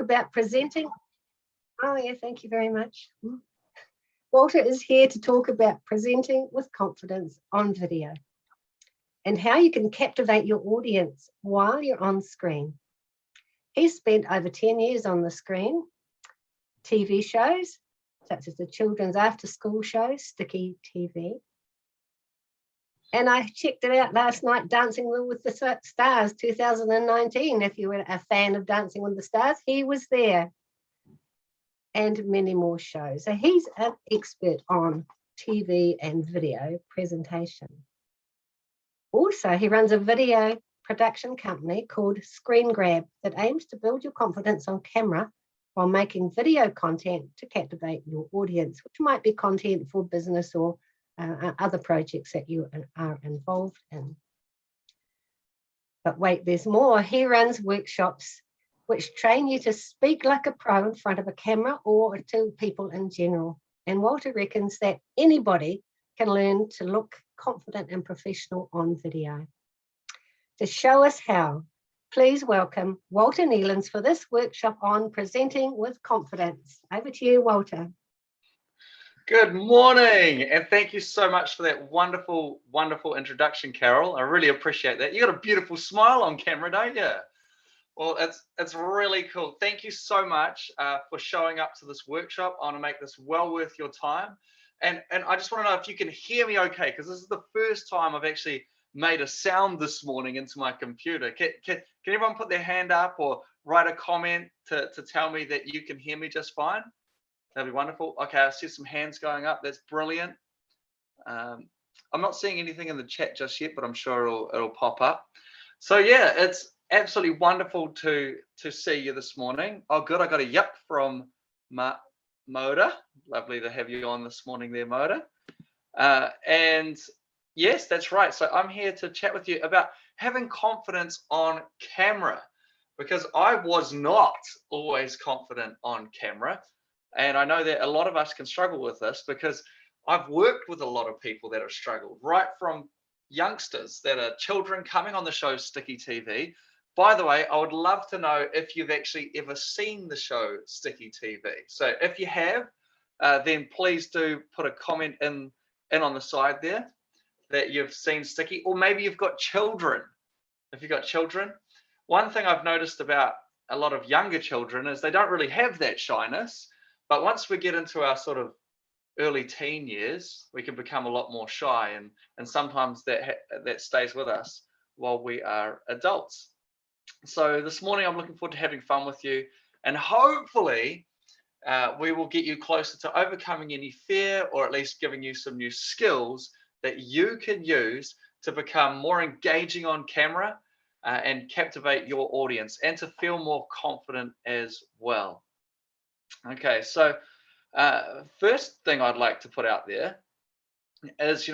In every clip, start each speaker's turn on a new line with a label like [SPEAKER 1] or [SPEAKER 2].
[SPEAKER 1] about presenting. Oh yeah, thank you very much. Walter is here to talk about presenting with confidence on video and how you can captivate your audience while you're on screen. He's spent over 10 years on the screen, TV shows, such as the children's after-school show, Sticky TV. And I checked it out last night, Dancing with the Stars 2019. If you were a fan of Dancing with the Stars, he was there. And many more shows. So he's an expert on TV and video presentation. Also, he runs a video production company called ScreenGrab that aims to build your confidence on camera while making video content to captivate your audience, which might be content for business or other projects that you are involved in. But wait, there's more. He runs workshops which train you to speak like a pro in front of a camera or to people in general. And Walter reckons that anybody can learn to look confident and professional on video. To show us how, please welcome Walter Neilands for this workshop on presenting with confidence. Over to you, Walter.
[SPEAKER 2] Good morning, and thank you so much for that wonderful, wonderful introduction, Carol. I really appreciate that. You got a beautiful smile on camera, don't you? Well, it's really cool. Thank you so much for showing up to this workshop. I want to make this well worth your time. And I just want to know if you can hear me okay, because this is the first time I've actually made a sound this morning into my computer. Can everyone put their hand up or write a comment to tell me that you can hear me just fine? That'd be wonderful. Okay, I see some hands going up. That's brilliant. I'm not seeing anything in the chat just yet, but I'm sure it'll pop up. So yeah, it's absolutely wonderful to see you this morning. Oh, good. I got a yep from Moda. Lovely to have you on this morning there, Moda. And yes, that's right. So I'm here to chat with you about having confidence on camera, because I was not always confident on camera. And I know that a lot of us can struggle with this, because I've worked with a lot of people that have struggled, right from youngsters that are children coming on the show Sticky TV. By the way, I would love to know if you've actually ever seen the show Sticky TV. So if you have, then please do put a comment in on the side there that you've seen Sticky, or maybe you've got children. If you've got children, one thing I've noticed about a lot of younger children is they don't really have that shyness. But once we get into our sort of early teen years, we can become a lot more shy, and sometimes that stays with us while we are adults. So this morning, I'm looking forward to having fun with you, and hopefully we will get you closer to overcoming any fear, or at least giving you some new skills that you can use to become more engaging on camera and captivate your audience, and to feel more confident as well. Okay, so first thing I'd like to put out there is,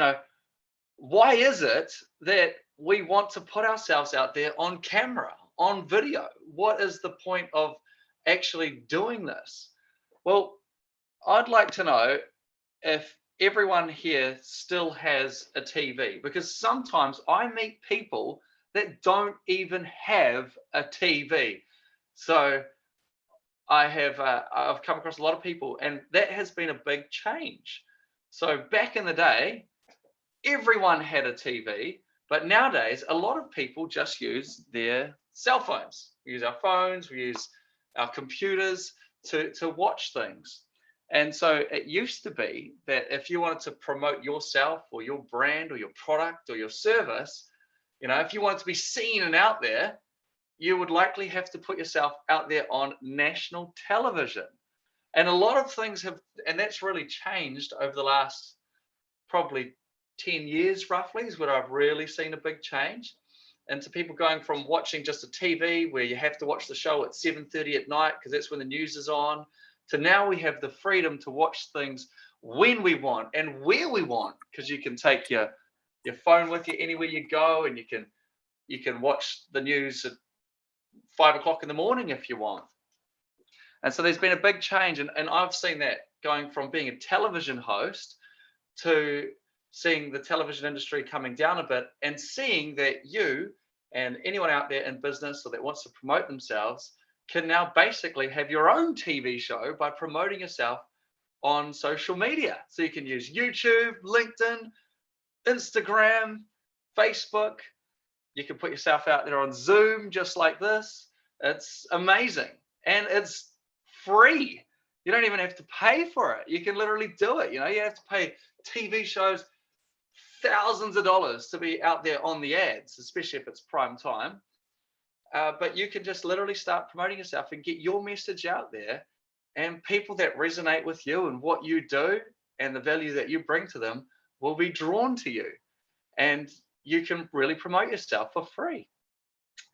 [SPEAKER 2] why is it that we want to put ourselves out there on camera, on video? What is the point of actually doing this? Well, I'd like to know if everyone here still has a TV, because sometimes I meet people that don't even have a TV. So I've come across a lot of people, and that has been a big change. So back in the day, everyone had a TV, but nowadays a lot of people just use their cell phones. We use our phones, we use our computers to watch things. And so it used to be that if you wanted to promote yourself or your brand or your product or your service, if you wanted to be seen and out there, you would likely have to put yourself out there on national television. And a lot of things and that's really changed over the last probably 10 years roughly, is where I've really seen a big change. And to people going from watching just a TV where you have to watch the show at 7:30 at night because that's when the news is on, to now we have the freedom to watch things when we want and where we want, because you can take your phone with you anywhere you go, and you can watch the news at 5 o'clock in the morning if you want. And so there's been a big change, and I've seen that going from being a television host to seeing the television industry coming down a bit, and seeing that you and anyone out there in business or that wants to promote themselves can now basically have your own TV show by promoting yourself on social media. So you can use YouTube, LinkedIn, Instagram, Facebook. You can put yourself out there on Zoom just like this. It's amazing. And it's free. You don't even have to pay for it. You can literally do it. You have to pay TV shows thousands of dollars to be out there on the ads, especially if it's prime time. But you can just literally start promoting yourself and get your message out there, and people that resonate with you and what you do and the value that you bring to them will be drawn to you, and you can really promote yourself for free.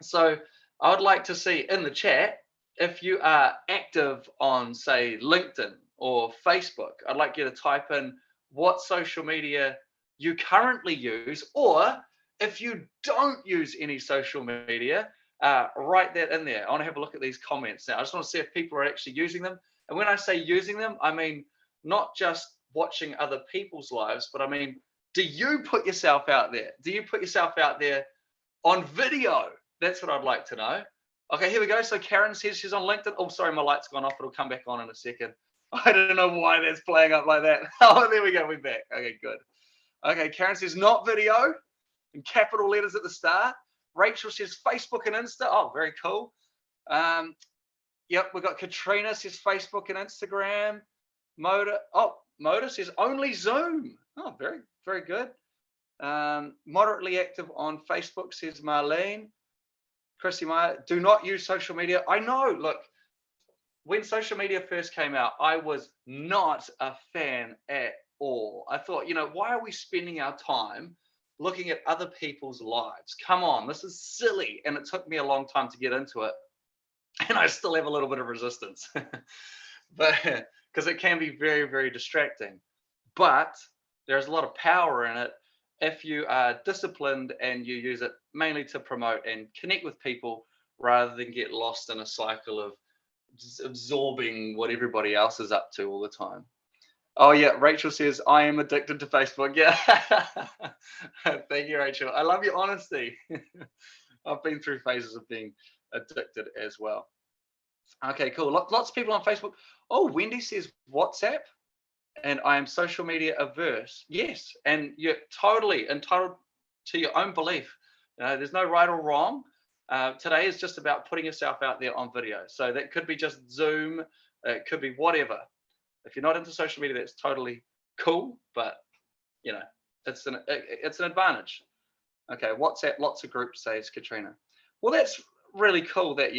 [SPEAKER 2] So I would like to see in the chat, if you are active on, say, LinkedIn or Facebook, I'd like you to type in what social media you currently use, or if you don't use any social media, write that in there. I want to have a look at these comments now. I just want to see if people are actually using them. And when I say using them, I mean not just watching other people's lives, but I mean, do you put yourself out there? Do you put yourself out there on video? That's what I'd like to know. Okay, here we go. So Karen says she's on LinkedIn. Oh, sorry, my light's gone off. It'll come back on in a second. I don't know why that's playing up like that. Oh, there we go. We're back. Okay, good. Okay, Karen says not video in capital letters at the start. Rachel says Facebook and Insta. Oh, very cool. Yep, we've got Katrina says Facebook and Instagram. Moda says only Zoom. Oh, very, very good. Moderately active on Facebook, says Marlene. Chrissy Meyer, do not use social media. I know, look, when social media first came out, I was not a fan at all. I thought, why are we spending our time looking at other people's lives? Come on, this is silly. And it took me a long time to get into it. And I still have a little bit of resistance, but because it can be very, very distracting. But there's a lot of power in it if you are disciplined and you use it mainly to promote and connect with people, rather than get lost in a cycle of just absorbing what everybody else is up to all the time. Oh yeah, Rachel says, I am addicted to Facebook. Yeah. Thank you, Rachel. I love your honesty. I've been through phases of being addicted as well. Okay, cool. Lots of people on Facebook. Oh, Wendy says WhatsApp, and I am social media averse. Yes, and you're totally entitled to your own belief. There's no right or wrong. Today is just about putting yourself out there on video. So that could be just Zoom. It could be whatever. If you're not into social media, that's totally cool. But it's an advantage. Okay, WhatsApp, lots of groups, says Katrina. Well, that's really cool that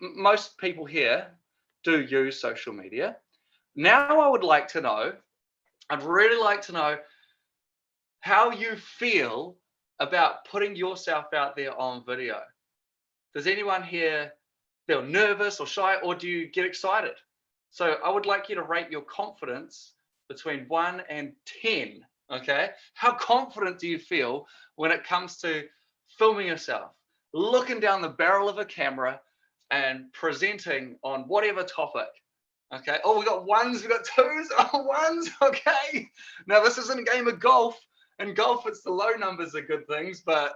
[SPEAKER 2] most people here do use social media. Now I would like to know, I'd really like to know how you feel about putting yourself out there on video. Does anyone here feel nervous or shy, or do you get excited? So I would like you to rate your confidence between 1 and 10, okay? How confident do you feel when it comes to filming yourself, looking down the barrel of a camera and presenting on whatever topic? Okay. Oh, we got ones, we got twos. Oh, ones. Okay. Now this isn't a game of golf. In golf, it's the low numbers are good things, but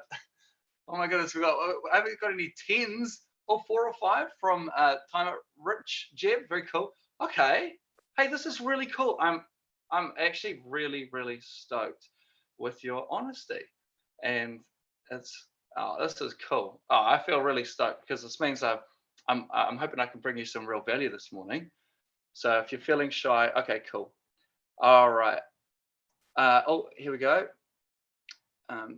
[SPEAKER 2] oh my goodness, have we got any 10s or 4 or 5 from timer Rich Jebb? Very cool. Okay. Hey, this is really cool. I'm actually really, really stoked with your honesty, and this is cool. Oh, I feel really stoked because this means I'm hoping I can bring you some real value this morning. So if you're feeling shy, okay, cool. All right. Oh, here we go.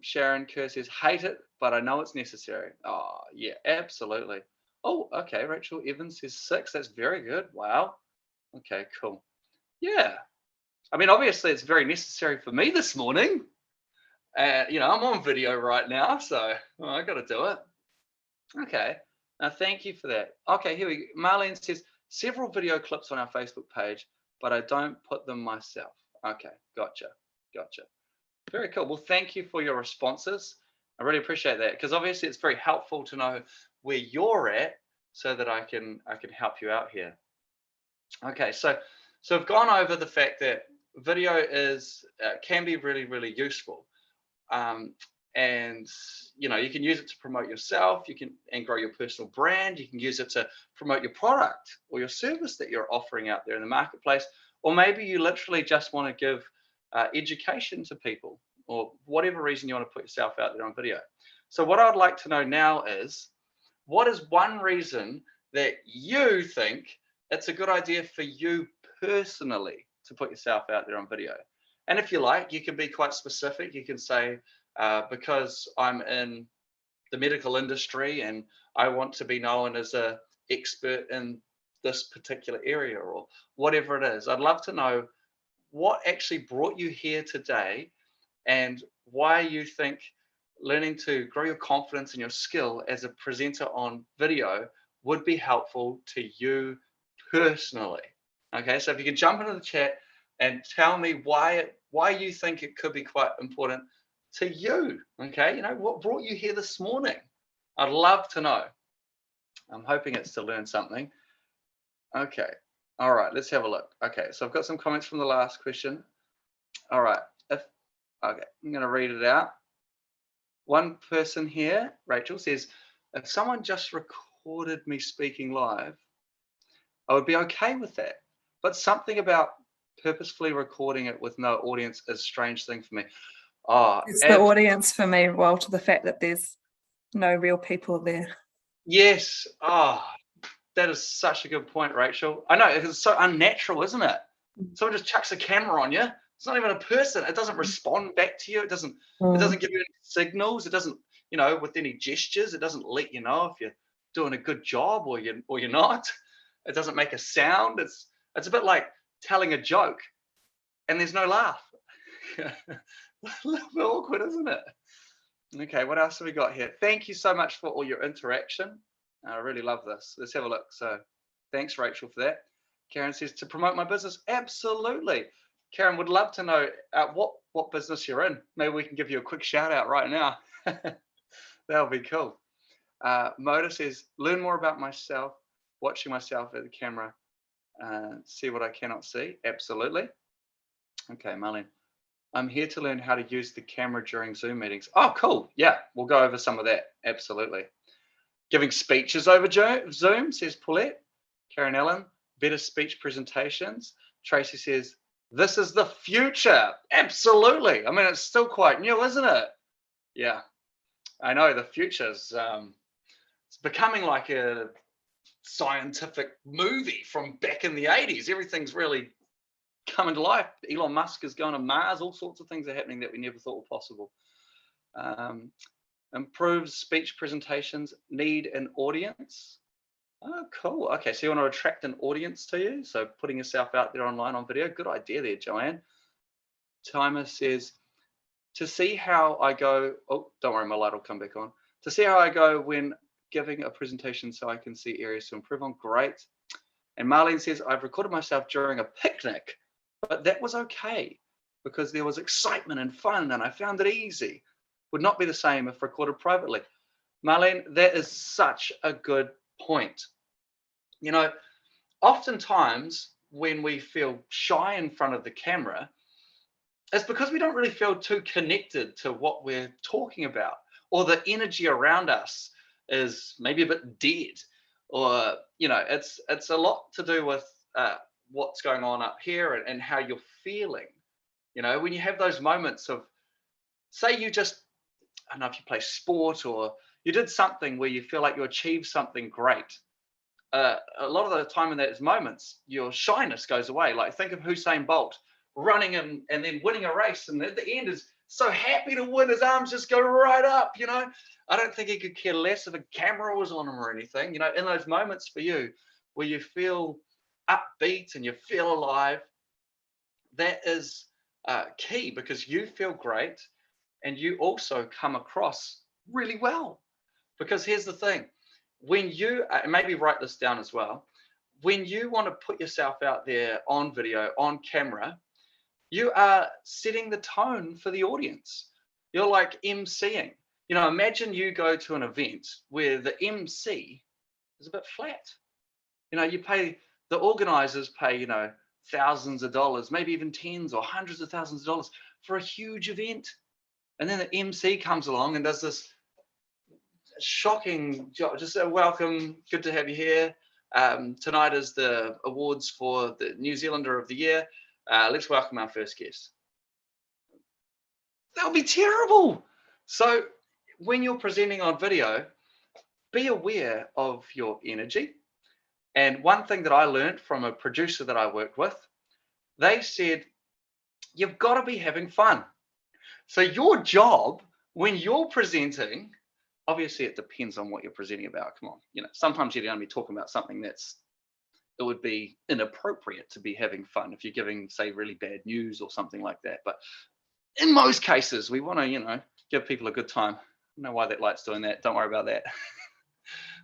[SPEAKER 2] Sharon Kerr says, hate it, but I know it's necessary. Oh, yeah, absolutely. Oh, okay. Rachel Evans says 6. That's very good. Wow. Okay, cool. Yeah. I mean, obviously, it's very necessary for me this morning. I'm on video right now, so I got to do it. Okay. Now, thank you for that. Okay, here we go. Marlene says, several video clips on our Facebook page, but I don't put them myself. Okay, gotcha. Very cool. Well, thank you for your responses. I really appreciate that, because obviously it's very helpful to know where you're at so that I can help you out here. Okay, so I've gone over the fact that video can be really, really useful. and you know, you can use it to promote yourself, and grow your personal brand. You can use it to promote your product or your service that you're offering out there in the marketplace. Or maybe you literally just want to give education to people, or whatever reason you want to put yourself out there on video. So what I'd like to know now is, what is one reason that you think it's a good idea for you personally to put yourself out there on video? And if you like, you can be quite specific. You can say, because I'm in the medical industry and I want to be known as an expert in this particular area, or whatever it is. I'd love to know what actually brought you here today, and why you think learning to grow your confidence and your skill as a presenter on video would be helpful to you personally. Okay, so if you can jump into the chat and tell me why you think it could be quite important to you. Okay, you know, what brought you here this morning? I'd love to know. I'm hoping it's to learn something. Okay, all right, let's have a look. Okay, so I've got some comments from the last question. All right, okay, I'm going to read it out. One person here, Rachel, says, if someone just recorded me speaking live, I would be okay with that. But something about purposefully recording it with no audience is a strange thing for me. Oh,
[SPEAKER 3] it's the audience for me, Walter, the fact that there's no real people there.
[SPEAKER 2] Yes. Oh, that is such a good point, Rachel. I know, it's so unnatural, isn't it? Someone just chucks a camera on you. It's not even a person. It doesn't respond back to you. It doesn't give you any signals. It doesn't, you know, with any gestures, it doesn't let you know if you're doing a good job or you're not. It doesn't make a sound. It's a bit like telling a joke and there's no laugh. A little bit awkward, isn't it? Okay, what else have we got here? Thank you so much for all your interaction. I really love this. Let's have a look. So thanks, Rachel, for that. Karen says, to promote my business. Absolutely. Karen, would love to know what business you're in. Maybe we can give you a quick shout out right now. That'll be cool. Moda says, learn more about myself, watching myself at the camera, see what I cannot see. Absolutely. Okay, Marlene. I'm here to learn how to use the camera during Zoom meetings. Oh, cool. Yeah, we'll go over some of that. Absolutely. Giving speeches over Zoom, says Paulette. Karen Allen, better speech presentations. Tracey says, this is the future. Absolutely. I mean, it's still quite new, isn't it? Yeah, I know the future's it's becoming like a scientific movie from back in the 80s. Everything's really coming to life. Elon Musk is going to Mars. All sorts of things are happening that we never thought were possible. Improves speech presentations need an audience. Oh, cool. Okay, so you want to attract an audience to you. So putting yourself out there online on video. Good idea there, Joanne. Timer says, to see how I go. Oh, don't worry, my light will come back on. To see how I go when giving a presentation so I can see areas to improve on. Great. And Marlene says, I've recorded myself during a picnic, but that was okay because there was excitement and fun and I found it easy. Would not be the same if recorded privately. Marlene, that is such a good point. You know, oftentimes when we feel shy in front of the camera, it's because we don't really feel too connected to what we're talking about, or the energy around us is maybe a bit dead, or, you know, it's a lot to do with what's going on up here and how you're feeling. You know, when you have those moments of, say you just, I don't know if you play sport or you did something where you feel like you achieved something great. A lot of the time in those moments, your shyness goes away. Like think of Usain Bolt running and then winning a race, and at the end is so happy to win. His arms just go right up, you know. I don't think he could care less if a camera was on him or anything. You know, in those moments for you where you feel upbeat and you feel alive, that is key, because you feel great and you also come across really well. Because here's the thing, when you, maybe write this down as well, when you want to put yourself out there on video, on camera, you are setting the tone for the audience. You're like emceeing. You know, imagine you go to an event where the MC is a bit flat. You know, the organizers pay, you know, thousands of dollars, maybe even tens or hundreds of thousands of dollars for a huge event. And then the MC comes along and does this shocking job. Just welcome, good to have you here. Tonight is the awards for the New Zealander of the Year. Let's welcome our first guest. That would be terrible. So when you're presenting on video, be aware of your energy. And one thing that I learned from a producer that I worked with, they said, you've got to be having fun. So your job when you're presenting, obviously it depends on what you're presenting about. Come on, sometimes you're going to be talking about something it would be inappropriate to be having fun if you're giving, say, really bad news or something like that. But in most cases, we want to, give people a good time. I don't know why that light's doing that. Don't worry about that.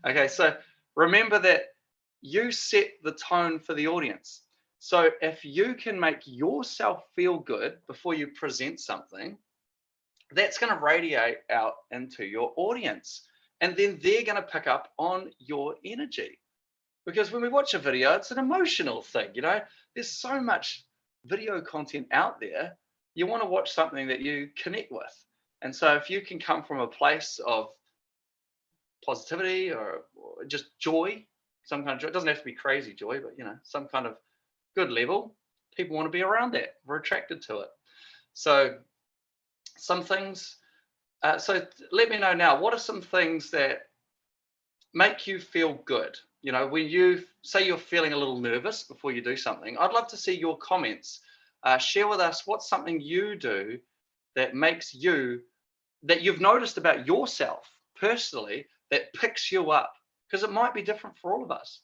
[SPEAKER 2] Okay, so remember that you set the tone for the audience. So if you can make yourself feel good before you present something, that's going to radiate out into your audience. And then they're going to pick up on your energy. Because when we watch a video, it's an emotional thing, There's so much video content out there. You want to watch something that you connect with. And so if you can come from a place of positivity or just joy, some kind of joy, it doesn't have to be crazy joy, but some kind of good level, people want to be around that. We're attracted to it. So some things, so let me know now, what are some things that make you feel good? When you say you're feeling a little nervous before you do something, I'd love to see your comments. Share with us what's something you do that makes you, that you've noticed about yourself personally, that picks you up, because it might be different for all of us.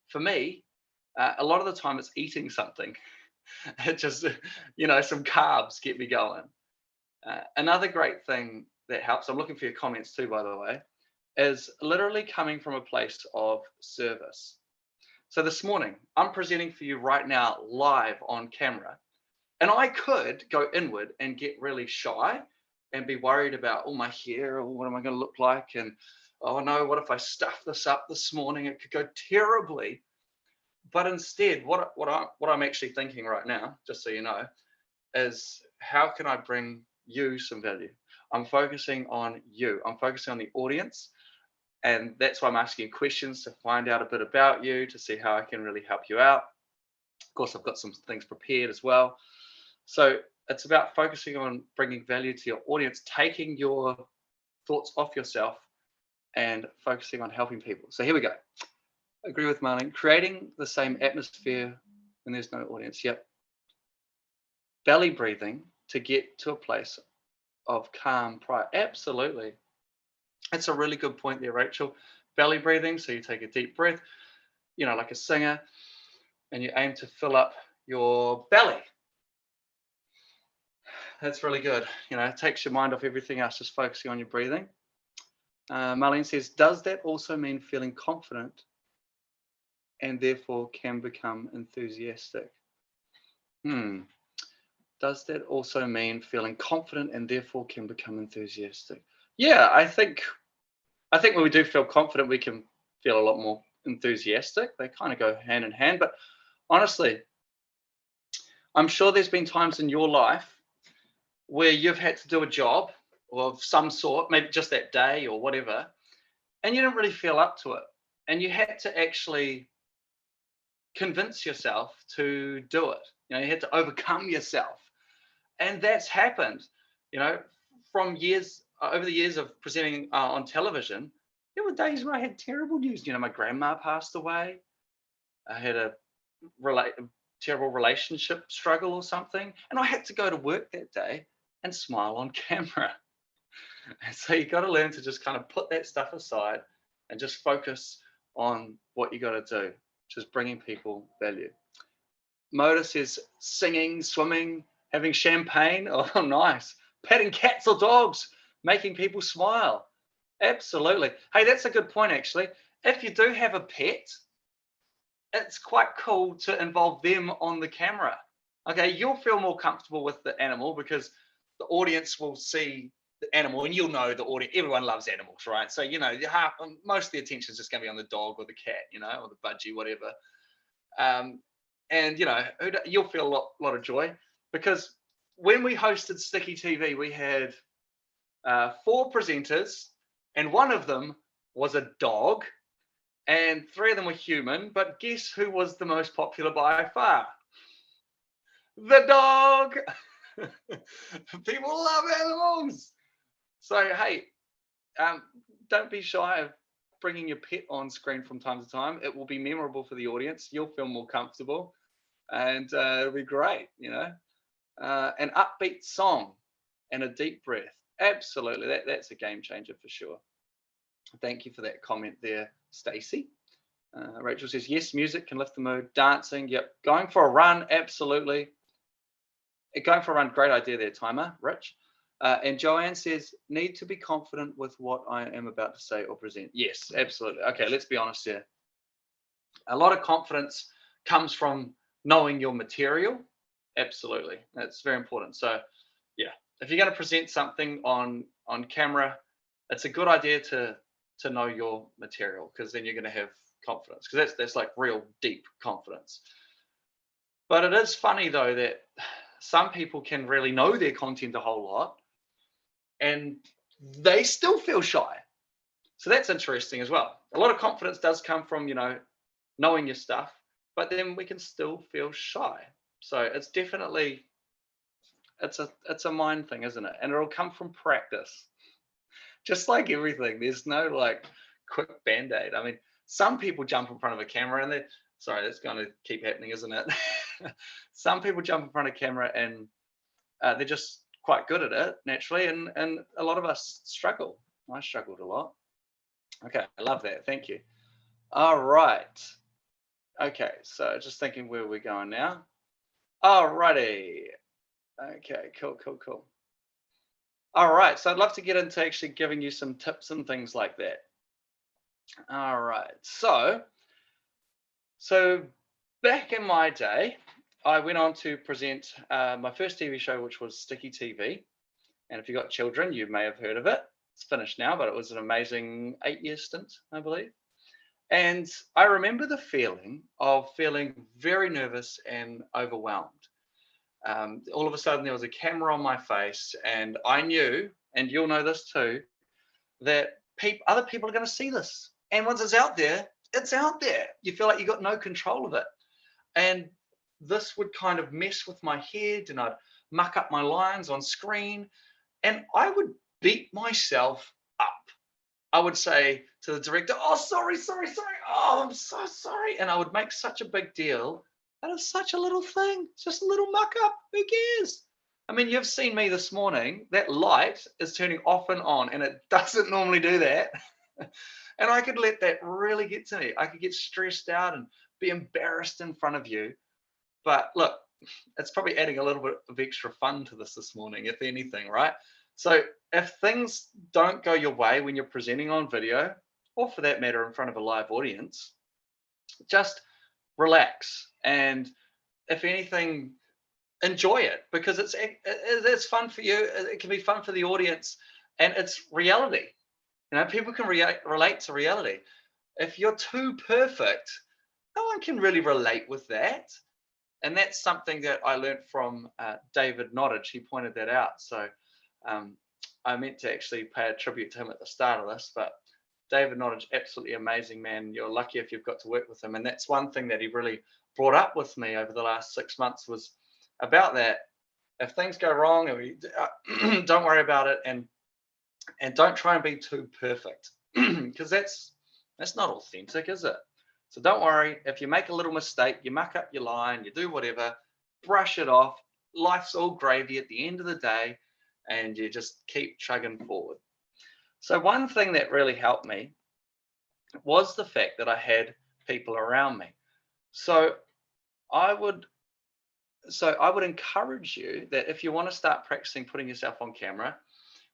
[SPEAKER 2] For me, a lot of the time it's eating something. It just, some carbs get me going. Another great thing that helps, I'm looking for your comments too, by the way, is literally coming from a place of service. So this morning, I'm presenting for you right now live on camera. And I could go inward and get really shy and be worried about, my hair, or what am I going to look like? And, oh no, what if I stuff this up this morning? It could go terribly. But instead, what I'm actually thinking right now, just so you know, is how can I bring you some value? I'm focusing on you. I'm focusing on the audience. And that's why I'm asking questions to find out a bit about you, to see how I can really help you out. Of course, I've got some things prepared as well. So it's about focusing on bringing value to your audience, taking your thoughts off yourself and focusing on helping people. So here we go. I agree with Marlene. Creating the same atmosphere when there's no audience. Yep. Belly breathing to get to a place of calm pride. Absolutely. That's a really good point there, Rachel. Belly breathing. So you take a deep breath, like a singer, and you aim to fill up your belly. That's really good. It takes your mind off everything else, just focusing on your breathing. Marlene says, does that also mean feeling confident and therefore can become enthusiastic? Does that also mean feeling confident and therefore can become enthusiastic? Yeah, I think when we do feel confident, we can feel a lot more enthusiastic. They kind of go hand in hand. But honestly, I'm sure there's been times in your life where you've had to do a job of some sort, maybe just that day or whatever, and you didn't really feel up to it. And you had to actually convince yourself to do it. You had to overcome yourself. And that's happened, from over the years of presenting on television. There were days where I had terrible news. My grandma passed away. I had a terrible relationship struggle or something. And I had to go to work that day and smile on camera. And so you got to learn to just kind of put that stuff aside and just focus on what you got to do, just bringing people value. Moda says singing, swimming, having champagne. Oh, nice. Petting cats or dogs, making people smile. Absolutely. Hey, that's a good point, actually. If you do have a pet, it's quite cool to involve them on the camera. Okay, you'll feel more comfortable with the animal because the audience will see the animal, and you'll know the audience. Everyone loves animals, right? So most of the attention is just going to be on the dog or the cat, or the budgie, whatever. And you'll feel a lot of joy, because when we hosted Sticky TV, we had 4 presenters, and one of them was a dog, and 3 of them were human. But guess who was the most popular by far? The dog. People love animals. So hey, don't be shy of bringing your pet on screen from time to time. It will be memorable for the audience. You'll feel more comfortable, and it'll be great. An upbeat song and a deep breath. Absolutely, that's a game changer for sure. Thank you for that comment there, Stacey. Rachel says, yes, music can lift the mood. Dancing, yep. Going for a run, absolutely. Going for a run, great idea there, Timer, Rich. And Joanne says, need to be confident with what I am about to say or present. Yes, absolutely. Okay, let's be honest here. A lot of confidence comes from knowing your material. Absolutely, that's very important. So yeah, if you're going to present something on camera, it's a good idea to know your material, because then you're going to have confidence, because that's like real deep confidence. But it is funny though that some people can really know their content a whole lot and they still feel shy. So that's interesting as well. A lot of confidence does come from, knowing your stuff, but then we can still feel shy. So it's definitely, it's a mind thing, isn't it? And it'll come from practice. Just like everything, there's no like quick band-aid. I mean, some people jump in front of a camera and that's going to keep happening, isn't it? Some people jump in front of camera and they're just quite good at it naturally, and a lot of us struggle. I struggled a lot. Okay, I love that. Thank you. All right. Okay, so just thinking where we're going now. All righty. Okay, cool. All right, so I'd love to get into actually giving you some tips and things like that. All right, so back in my day, I went on to present my first TV show, which was Sticky TV. And if you've got children, you may have heard of it. It's finished now, but it was an amazing 8-year stint, I believe. And I remember the feeling of feeling very nervous and overwhelmed. All of a sudden, there was a camera on my face, and I knew, and you'll know this too, that other people are going to see this. And once it's out there, it's out there. You feel like you got no control of it. And this would kind of mess with my head, and I'd muck up my lines on screen, and I would beat myself up. I would say to the director, oh, sorry. Oh, I'm so sorry. And I would make such a big deal out of such a little thing. It's just a little muck up. Who cares? I mean, you've seen me this morning. That light is turning off and on, and it doesn't normally do that. And I could let that really get to me. I could get stressed out and be embarrassed in front of you. But look, it's probably adding a little bit of extra fun to this morning, if anything, right? So if things don't go your way when you're presenting on video, or for that matter, in front of a live audience, just relax. And if anything, enjoy it, because it's fun for you. It can be fun for the audience, and it's reality. People can relate to reality. If you're too perfect, no one can really relate with that. And that's something that I learned from David Nottage. He pointed that out. So I meant to actually pay a tribute to him at the start of this, but David Nottage, absolutely amazing man. You're lucky if you've got to work with him. And that's one thing that he really brought up with me over the last 6 months, was about that. If things go wrong, don't worry about it, and don't try and be too perfect, because that's not authentic, is it? So don't worry. If you make a little mistake, you muck up your line, you do whatever, brush it off. Life's all gravy at the end of the day, and you just keep chugging forward. So one thing that really helped me was the fact that I had people around me. So I would encourage you that if you want to start practicing putting yourself on camera,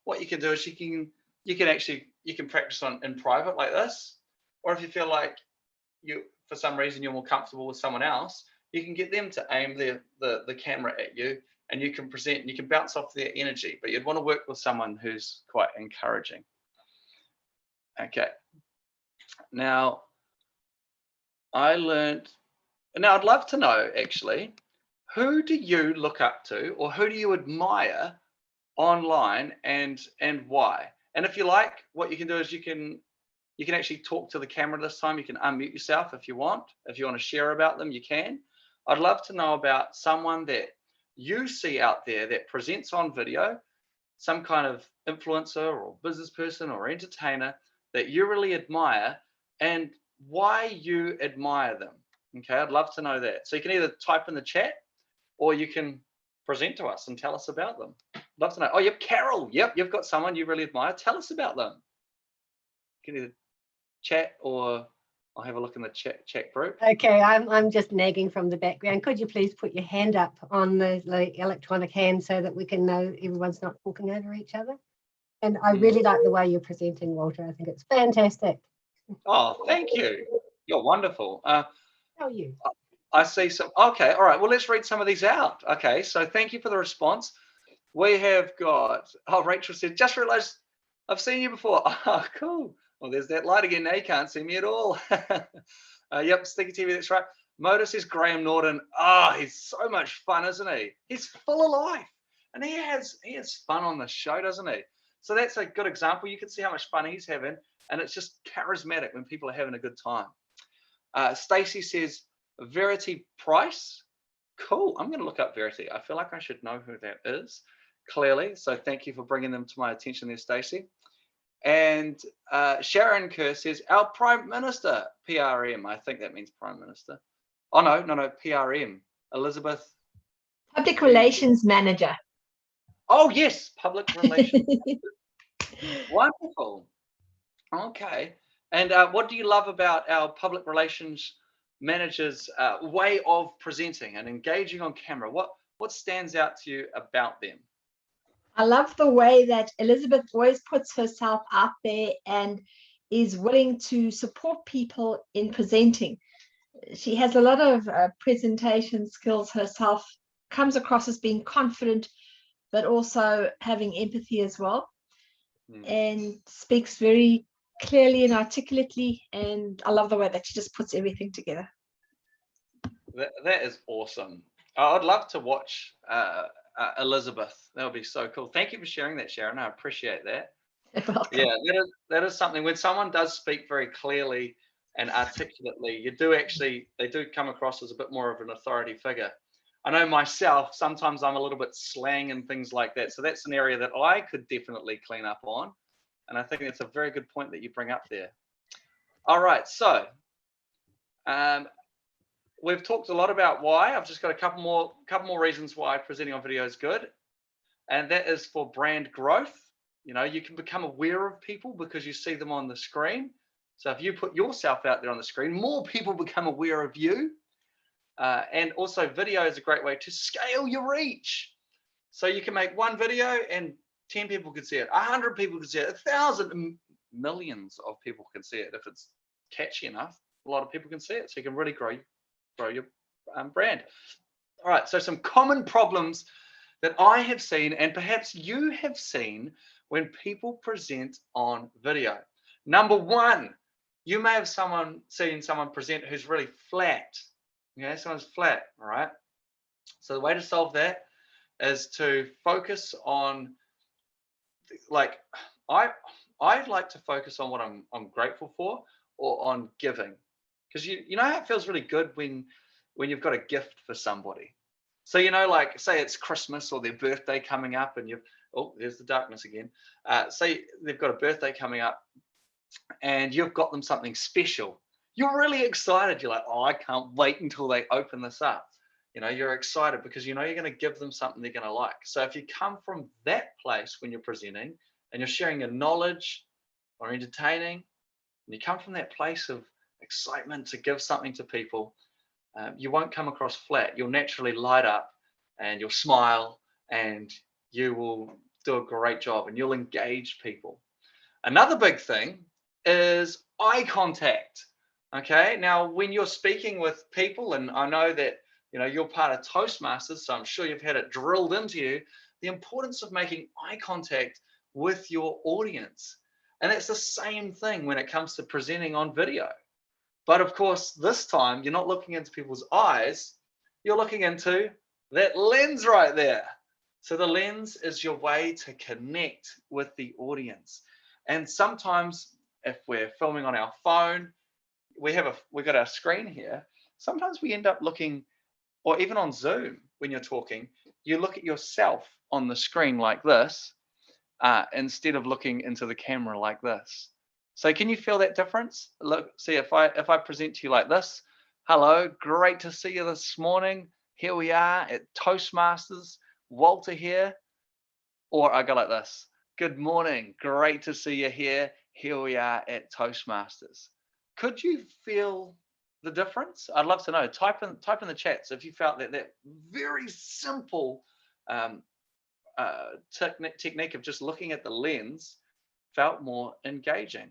[SPEAKER 2] what you can do is you can practice in private like this, or if you feel like for some reason you're more comfortable with someone else, you can get them to aim the camera at you, and you can present and you can bounce off their energy. But you'd want to work with someone who's quite encouraging. Okay. Now I'd love to know, actually, who do you look up to, or who do you admire online and why. And if you like, what you can do is you can actually talk to the camera this time. You can unmute yourself if you want. If you want to share about them, you can. I'd love to know about someone that you see out there that presents on video, some kind of influencer or business person or entertainer that you really admire, and why you admire them. Okay, I'd love to know that. So you can either type in the chat or you can present to us and tell us about them. Love to know. Oh, yep, Carol. Yep, you've got someone you really admire. Tell us about them. You can either chat or I'll have a look in the chat group.
[SPEAKER 1] Okay, I'm just nagging from the background. Could you please put your hand up on the electronic hand so that we can know everyone's not talking over each other? And I really like the way you're presenting, Walter. I think it's fantastic.
[SPEAKER 2] Oh, thank you. You're wonderful.
[SPEAKER 1] How are you?
[SPEAKER 2] I see some. Okay, all right. Well, let's read some of these out. Okay, so thank you for the response. We have got, oh, Rachel said, just realized I've seen you before. Oh, cool. Well, there's that light again. Now you can't see me at all. Yep, Sticky TV, that's right. Motor says Graham Norton. Oh, he's so much fun, isn't he? He's full of life. And he has fun on the show, doesn't he? So that's a good example. You can see how much fun he's having. And it's just charismatic when people are having a good time. Stacey says, Verity Price. Cool. I'm going to look up Verity. I feel like I should know who that is, clearly. So thank you for bringing them to my attention there, Stacey. And Sharon Kerr says, our Prime Minister, PRM. I think that means Prime Minister. Oh, no, PRM. Elizabeth.
[SPEAKER 4] Public Relations Manager.
[SPEAKER 2] Oh, yes, Public Relations. Wonderful. Okay. And what do you love about our Public Relations Manager's way of presenting and engaging on camera? What stands out to you about them?
[SPEAKER 4] I love the way that Elizabeth always puts herself out there and is willing to support people in presenting. She has a lot of presentation skills herself, comes across as being confident, but also having empathy as well, and speaks very clearly and articulately. And I love the way that she just puts everything together.
[SPEAKER 2] That is awesome. I'd love to watch Elizabeth. That would be so cool. Thank you for sharing that, Sharon. I appreciate that.
[SPEAKER 4] Welcome.
[SPEAKER 2] Yeah, that is something. When someone does speak very clearly and articulately, they do come across as a bit more of an authority figure. I know myself, sometimes I'm a little bit slang and things like that. So that's an area that I could definitely clean up on. And I think that's a very good point that you bring up there. All right, so we've talked a lot about why. I've just got a couple more reasons why presenting on video is good. And that is for brand growth. You know, you can become aware of people because you see them on the screen. So if you put yourself out there on the screen, more people become aware of you. And also video is a great way to scale your reach. So you can make one video and 10 people can see it, 100 people can see it, 1,000, millions of people can see it. If it's catchy enough, a lot of people can see it. So you can really grow your brand. All right, so some common problems that I have seen and perhaps you have seen when people present on video. Number one, you may have seen someone present who's really flat. Okay, someone's flat, all right? So the way to solve that is to focus on, like, I'd like to focus on what I'm grateful for or on giving. Because you know how it feels really good when you've got a gift for somebody. So, you know, like say it's Christmas or their birthday coming up and there's the darkness again. Say they've got a birthday coming up and you've got them something special. You're really excited. You're like, oh, I can't wait until they open this up. You know, you're excited because you know you're going to give them something they're going to like. So if you come from that place when you're presenting and you're sharing your knowledge or entertaining, and you come from that place of excitement to give something to people, you won't come across flat. You'll naturally light up and you'll smile and you will do a great job and you'll engage people. Another big thing is eye contact. Okay, now when you're speaking with people, and I know that you know you're part of Toastmasters, so I'm sure you've had it drilled into you, the importance of making eye contact with your audience. And it's the same thing when it comes to presenting on video. But of course, this time you're not looking into people's eyes, you're looking into that lens right there. So the lens is your way to connect with the audience. And sometimes if we're filming on our phone, we've got our screen here. Sometimes we end up looking, or even on Zoom, when you're talking, you look at yourself on the screen like this, instead of looking into the camera like this. So can you feel that difference? Look, see, if I present to you like this, hello, great to see you this morning. Here we are at Toastmasters, Walter here. Or I go like this, good morning, great to see you here. Here we are at Toastmasters. Could you feel the difference? I'd love to know. Type in the chats if you felt that very simple technique of just looking at the lens felt more engaging.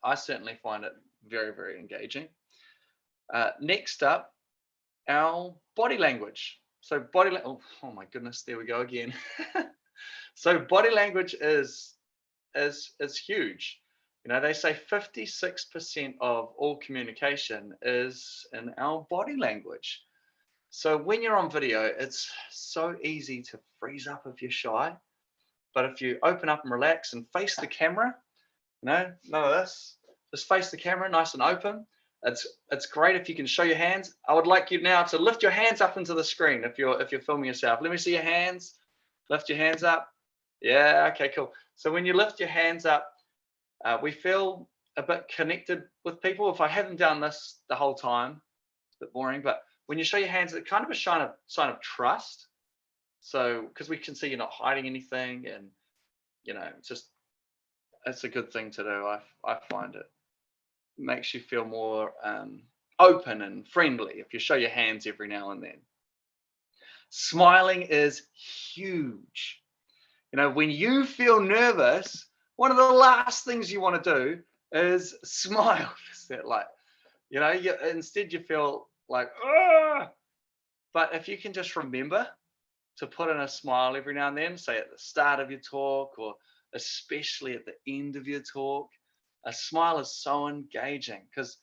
[SPEAKER 2] I certainly find it very, very engaging. Next up, our body language. So oh my goodness, there we go again. So body language is huge. You know, they say 56% of all communication is in our body language. So when you're on video, it's so easy to freeze up if you're shy. But if you open up and relax and face the camera, you know, none of this, just face the camera nice and open. It's great if you can show your hands. I would like you now to lift your hands up into the screen if you're filming yourself. Let me see your hands. Lift your hands up. Yeah, okay, cool. So when you lift your hands up, we feel a bit connected with people. If I haven't done this the whole time, it's a bit boring, but when you show your hands, it's kind of a sign of trust. So because we can see you're not hiding anything, and you know, it's a good thing to do. I find it makes you feel more open and friendly if you show your hands every now and then. Smiling is huge. You know, when you feel nervous, one of the last things you want to do is smile. Is that like, you know, instead you feel like, ah. But if you can just remember to put in a smile every now and then, say at the start of your talk or especially at the end of your talk, a smile is so engaging because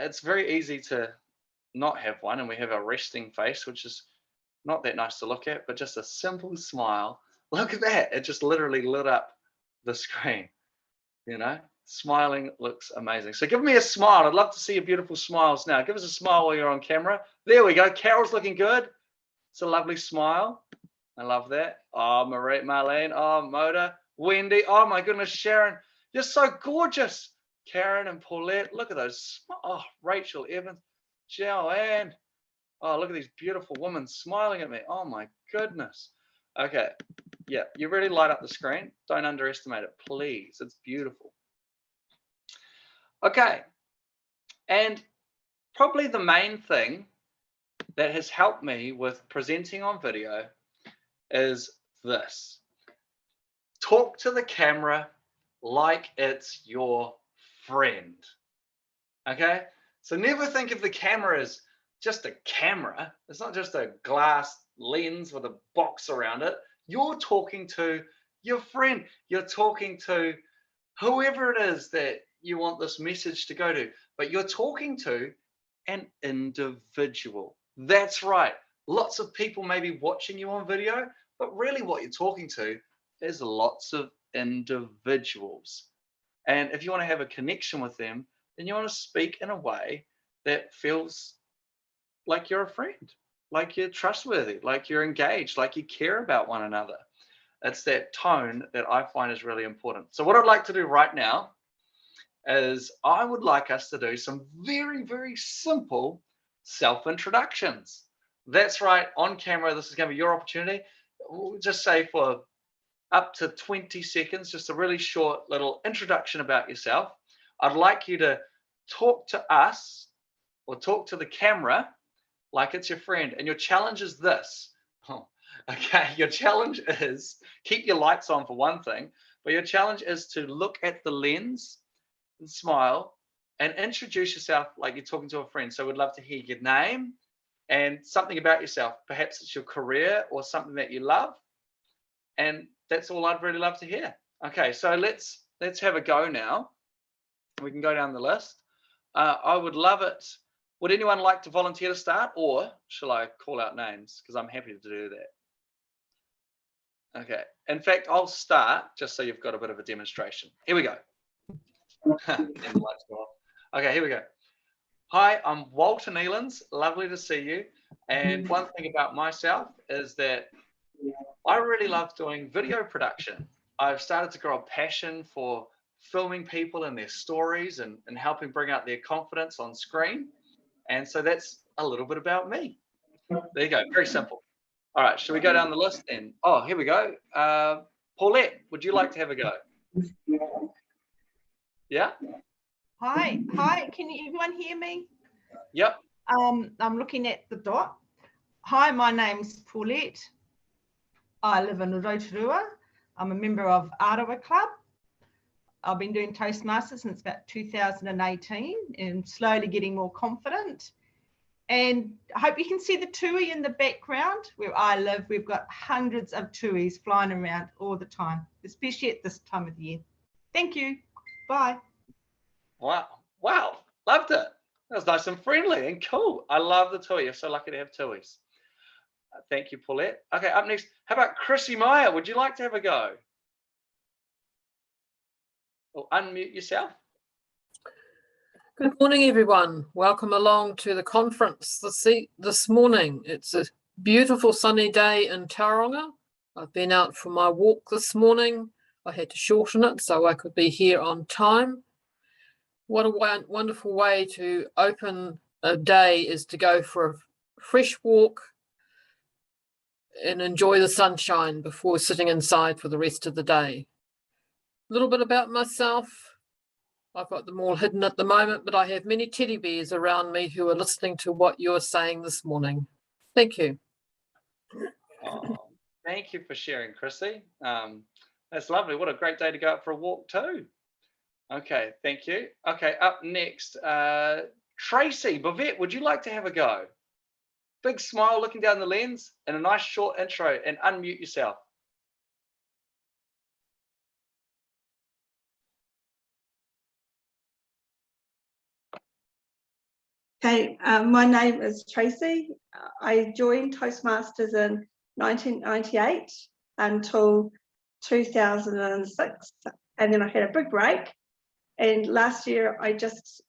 [SPEAKER 2] it's very easy to not have one, and we have a resting face, which is not that nice to look at, but just a simple smile. Look at that. It just literally lit up the screen. You know, smiling looks amazing. So give me a smile. I'd love to see your beautiful smiles now. Give us a smile while you're on camera. There we go. Carol's looking good. It's a lovely smile. I love that. Oh, Marlene. Oh, Moda. Wendy. Oh, my goodness, Sharon. You're so gorgeous. Karen and Paulette. Look at those. Oh, Rachel Evans. Joanne. Oh, look at these beautiful women smiling at me. Oh, my goodness. Okay. Yeah, you really light up the screen. Don't underestimate it, please. It's beautiful. Okay. And probably the main thing that has helped me with presenting on video is this. Talk to the camera like it's your friend. Okay? So never think of the camera as just a camera. It's not just a glass lens with a box around it. You're talking to your friend. You're talking to whoever it is that you want this message to go to, but you're talking to an individual. That's right. Lots of people may be watching you on video, but really what you're talking to is lots of individuals. And if you want to have a connection with them, then you want to speak in a way that feels like you're a friend, like you're trustworthy, like you're engaged, like you care about one another. It's that tone that I find is really important. So what I'd like to do right now is I would like us to do some very, very simple self-introductions. That's right, on camera, this is going to be your opportunity. We'll just say for up to 20 seconds, just a really short little introduction about yourself. I'd like you to talk to us or talk to the camera like it's your friend. And your challenge is this. Oh, okay, your challenge is keep your lights on for one thing, but your challenge is to look at the lens and smile and introduce yourself like you're talking to a friend. So we'd love to hear your name and something about yourself. Perhaps it's your career or something that you love. And that's all I'd really love to hear. Okay, so let's have a go now. We can go down the list. I would love it. Would anyone like to volunteer to start, or shall I call out names? Because I'm happy to do that. Okay. In fact, I'll start just so you've got a bit of a demonstration. Here we go. Okay, here we go. Hi, I'm Walter Neilands. Lovely to see you. And one thing about myself is that I really love doing video production. I've started to grow a passion for filming people and their stories and helping bring out their confidence on screen. And so that's a little bit about me. There you go. Very simple. All right. Should we go down the list then? Oh, here we go. Paulette, would you like to have a go? Yeah?
[SPEAKER 5] Hi, can everyone hear me?
[SPEAKER 2] Yep.
[SPEAKER 5] I'm looking at the dot. Hi, my name's Paulette. I live in Rotorua. I'm a member of Arawa Club. I've been doing Toastmasters since about 2018 and slowly getting more confident. And I hope you can see the tui in the background. Where I live, we've got hundreds of tuis flying around all the time, especially at this time of the year. Thank you. Bye.
[SPEAKER 2] Wow. Wow. Loved it. That was nice and friendly and cool. I love the tui. You're so lucky to have tuis. Thank you, Paulette. Okay, up next, how about Chrissy Meyer? Would you like to have a go? Or unmute yourself.
[SPEAKER 6] Good morning, everyone. Welcome along to the conference this morning. It's a beautiful sunny day in Tauranga. I've been out for my walk this morning. I had to shorten it so I could be here on time. What a wonderful way to open a day is to go for a fresh walk and enjoy the sunshine before sitting inside for the rest of the day. A little bit about myself. I've got them all hidden at the moment, but I have many teddy bears around me who are listening to what you're saying this morning. Thank you.
[SPEAKER 2] Oh, thank you for sharing, Chrissy. That's lovely. What a great day to go out for a walk too. Okay, thank you. Okay, up next, Tracey Bovette, would you like to have a go? Big smile looking down the lens and a nice short intro, and unmute yourself.
[SPEAKER 7] Okay, my name is Tracey. I joined Toastmasters in 1998 until 2006, and then I had a big break. And last year I just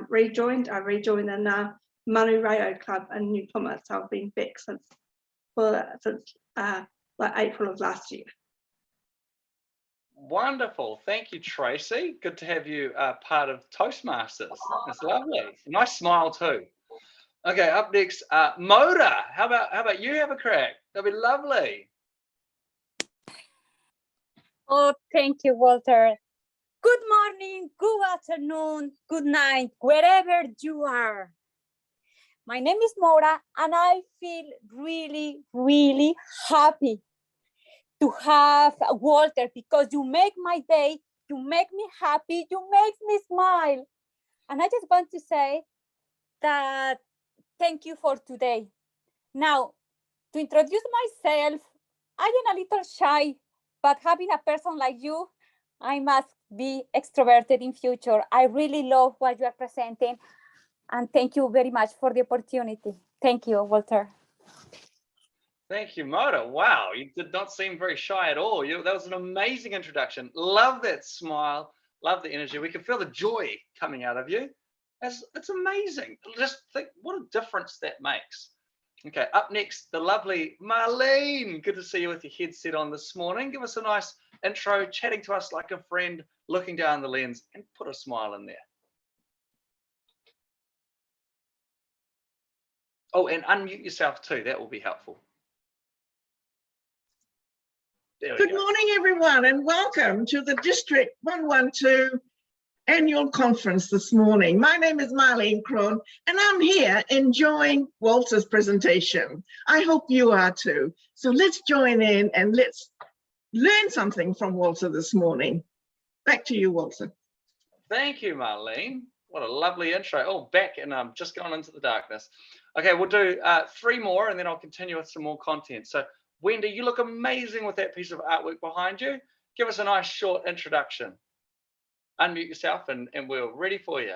[SPEAKER 7] rejoined. I rejoined in Manu Reo Club in New Plymouth. So I've been back since like April of last year.
[SPEAKER 2] Wonderful. Thank you, Tracey. Good to have you part of Toastmasters. It's lovely. Nice smile too. Okay, up next, Moda. How about you have a crack? That'd be lovely.
[SPEAKER 8] Oh, thank you, Walter. Good morning, good afternoon, good night, wherever you are. My name is Maura, and I feel really, really happy to have Walter, because you make my day, you make me happy, you make me smile. And I just want to say that thank you for today. Now, to introduce myself, I am a little shy, but having a person like you, I must be extroverted in future. I really love what you are presenting, and thank you very much for the opportunity. Thank you, Walter.
[SPEAKER 2] Thank you, Moda. Wow, you did not seem very shy at all. That was an amazing introduction. Love that smile. Love the energy. We can feel the joy coming out of you. It's amazing. Just think what a difference that makes. Okay, up next, the lovely Marlene. Good to see you with your headset on this morning. Give us a nice intro, chatting to us like a friend, looking down the lens, and put a smile in there. Oh, and unmute yourself too. That will be helpful.
[SPEAKER 9] Good morning, everyone, and welcome to the District 112 Annual Conference this morning. My name is Marlene Krohn, and I'm here enjoying Walter's presentation. I hope you are too. So let's join in and let's learn something from Walter this morning. Back to you, Walter.
[SPEAKER 2] Thank you, Marlene. What a lovely intro. Oh, back and just gone into the darkness. Okay, we'll do 3 more, and then I'll continue with some more content. So Wendy, you look amazing with that piece of artwork behind you. Give us a nice short introduction. Unmute yourself and we're ready for you.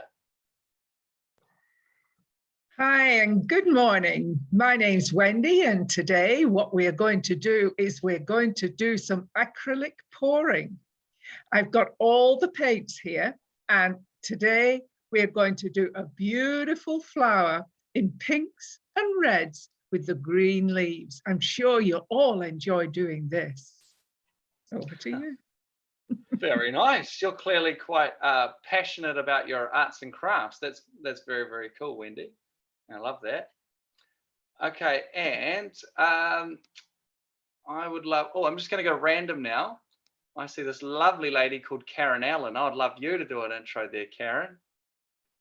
[SPEAKER 10] Hi and good morning. My name's Wendy, and today what we are going to do is we're going to do some acrylic pouring. I've got all the paints here, and today we're going to do a beautiful flower in pinks and reds with the green leaves. I'm sure you'll all enjoy doing this. Over to you.
[SPEAKER 2] Very nice. You're clearly quite passionate about your arts and crafts. That's very, very cool, Wendy. I love that. Okay, and I would love, I'm just going to go random now. I see this lovely lady called Karen Allen. I would love you to do an intro there, Karen.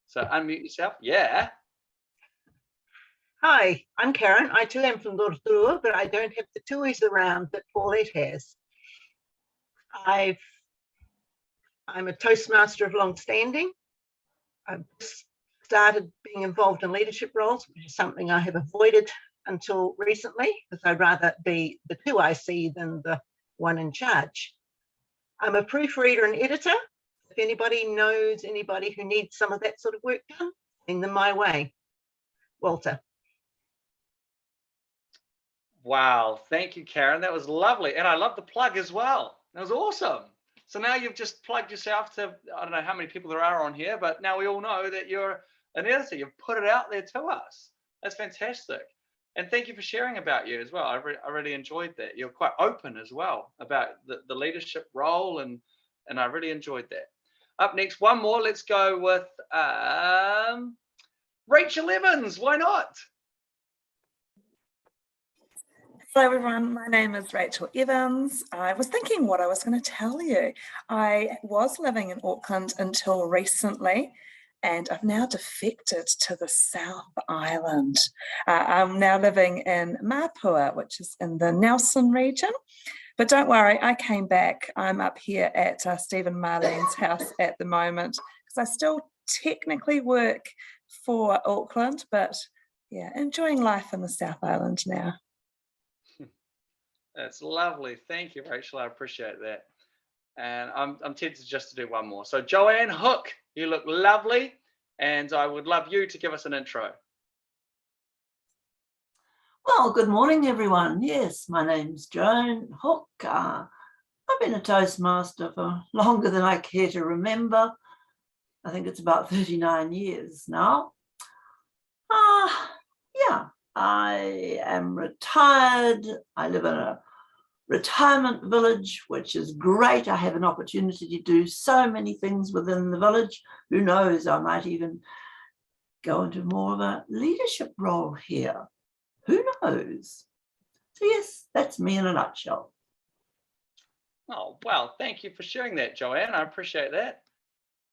[SPEAKER 2] So unmute yourself. Yeah.
[SPEAKER 11] Hi, I'm Karen. I too am from Rotorua, but I don't have the tuis around that Paulette has. I'm a Toastmaster of long standing. I've started being involved in leadership roles, which is something I have avoided until recently, because I'd rather be the two I see than the one in charge. I'm a proofreader and editor. If anybody knows anybody who needs some of that sort of work done, send them my way. Walter.
[SPEAKER 2] Wow, thank you, Karen. That was lovely. And I love the plug as well. That was awesome. So now you've just plugged yourself to, I don't know how many people there are on here, but now we all know that you're an editor. You've put it out there to us. That's fantastic. And thank you for sharing about you as well. I really enjoyed that. You're quite open as well about the leadership role, and I really enjoyed that. Up next, one more. Let's go with Rachel Evans. Why not?
[SPEAKER 3] Hello everyone, my name is Rachel Evans. I was thinking what I was going to tell you. I was living in Auckland until recently, and I've now defected to the South Island. I'm now living in Mapua, which is in the Nelson region. But don't worry, I came back. I'm up here at Stephen Marlene's house at the moment, because I still technically work for Auckland, but yeah, enjoying life in the South Island now.
[SPEAKER 2] That's lovely. Thank you, Rachel. I appreciate that. And I'm tempted just to do one more. So Joanne Hook, you look lovely, and I would love you to give us an intro.
[SPEAKER 12] Well, good morning, everyone. Yes, my name's Joan Hook. I've been a Toastmaster for longer than I care to remember. I think it's about 39 years now. Yeah, I am retired. I live in a retirement village, which is great. I have an opportunity to do so many things within the village. Who knows, I might even go into more of a leadership role here. Who knows? So yes, that's me in a nutshell.
[SPEAKER 2] Oh, wow. Thank you for sharing that, Joanne. I appreciate that.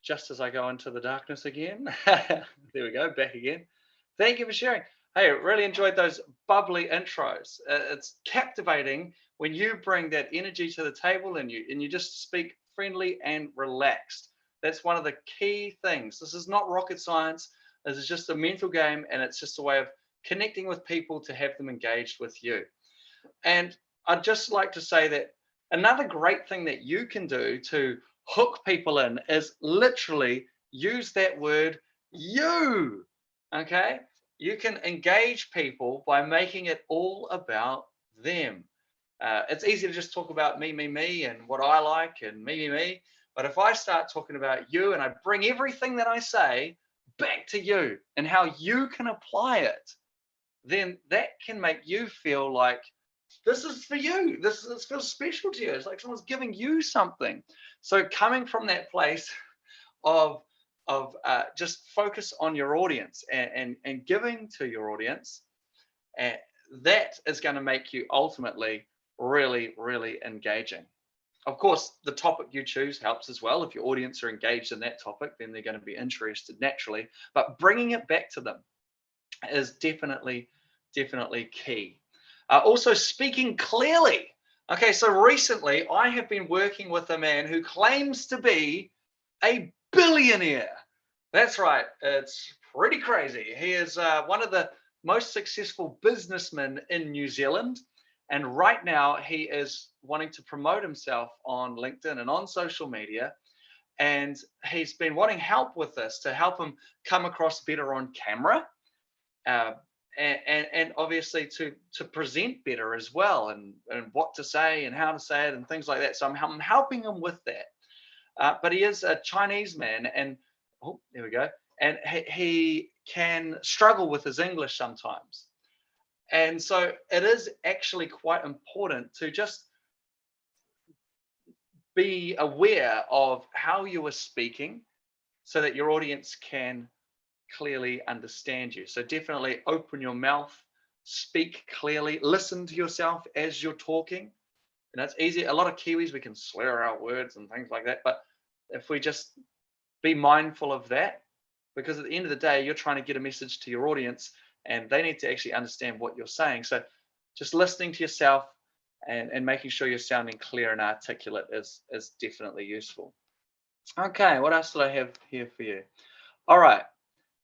[SPEAKER 2] Just as I go into the darkness again. There we go, back again. Thank you for sharing. Hey, really enjoyed those bubbly intros. It's captivating when you bring that energy to the table and you just speak friendly and relaxed. That's one of the key things. This is not rocket science. This is just a mental game, and it's just a way of connecting with people to have them engaged with you. And I'd just like to say that another great thing that you can do to hook people in is literally use that word you. Okay? You can engage people by making it all about them. It's easy to just talk about me, and what I like, and me. But if I start talking about you and I bring everything that I say back to you and how you can apply it, then that can make you feel like this is for you. This feels special to you. It's like someone's giving you something. So coming from that place of just focus on your audience and giving to your audience, that is going to make you ultimately really, really engaging. Of course, the topic you choose helps as well. If your audience are engaged in that topic, then they're going to be interested naturally. But bringing it back to them is definitely key. Also, speaking clearly. Okay, so recently I have been working with a man who claims to be a billionaire. That's right. It's pretty crazy. He is one of the most successful businessmen in New Zealand. And right now he is wanting to promote himself on LinkedIn and on social media. And he's been wanting help with this to help him come across better on camera. and obviously to present better as well, and what to say and how to say it and things like that. So I'm helping him with that. But he is a Chinese man, and oh, there we go. And he can struggle with his English sometimes. And so it is actually quite important to just be aware of how you are speaking so that your audience can clearly understand you. So definitely open your mouth, speak clearly, listen to yourself as you're talking. And that's easy. A lot of Kiwis, we can slur out words and things like that. But if we just be mindful of that, because at the end of the day, you're trying to get a message to your audience and they need to actually understand what you're saying. So just listening to yourself and making sure you're sounding clear and articulate is definitely useful. Okay, what else did I have here for you? All right.